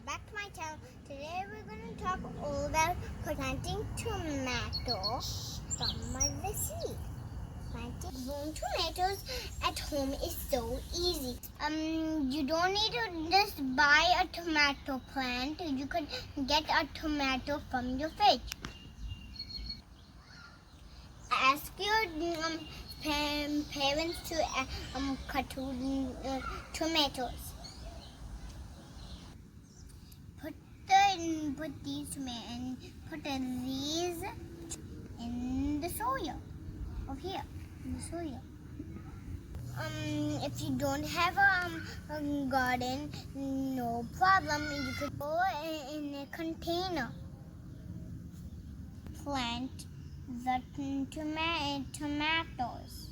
back to my channel. Today we're going to talk all about planting tomato from the seed. Planting tomatoes at home is so easy. You don't need to just buy a tomato plant. You can get a tomato from your fridge. Ask your parents to cut tomatoes. Put these in the soil over here in the soil. If you don't have a garden, no problem. You could go in a container. Plant the tomatoes.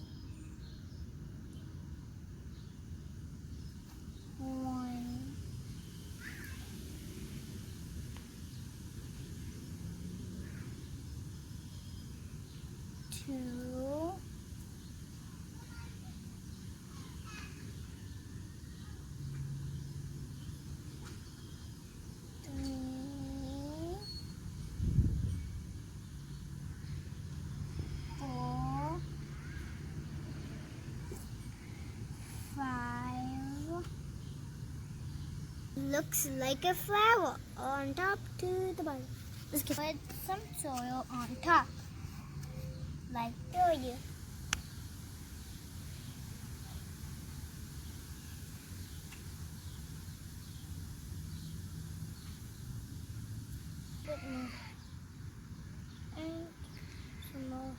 1, 2, 3, 4, 5. Looks like a flower on top to the bottom. Let's put some soil on top, like you. Bit more. And some more.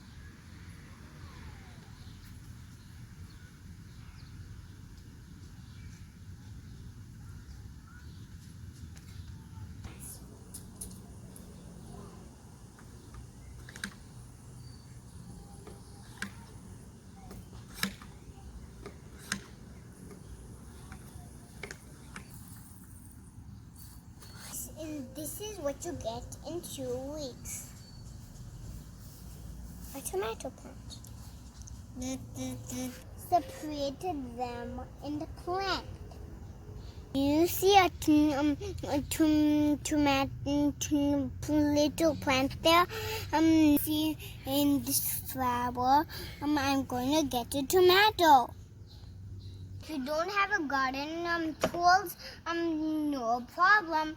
And this is what you get in 2 weeks. A tomato plant. Separated them in the plant. You see a little plant there. See in this flower. I'm going to get a tomato. If you don't have a garden tools, no problem.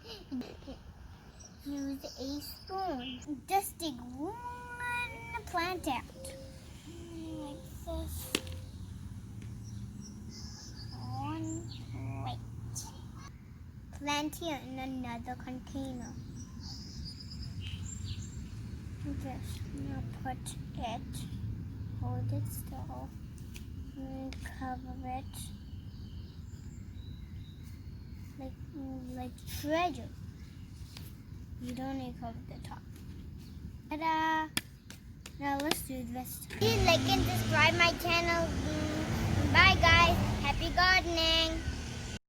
Use a spoon. Just dig one plant out. Like this. One plate. Plant here in another container. Just now put it, hold it still, and cover it. Like treasure. You don't need to cover the top. Ta-da! Now let's do this. Please like and subscribe my channel. Bye guys. Happy gardening.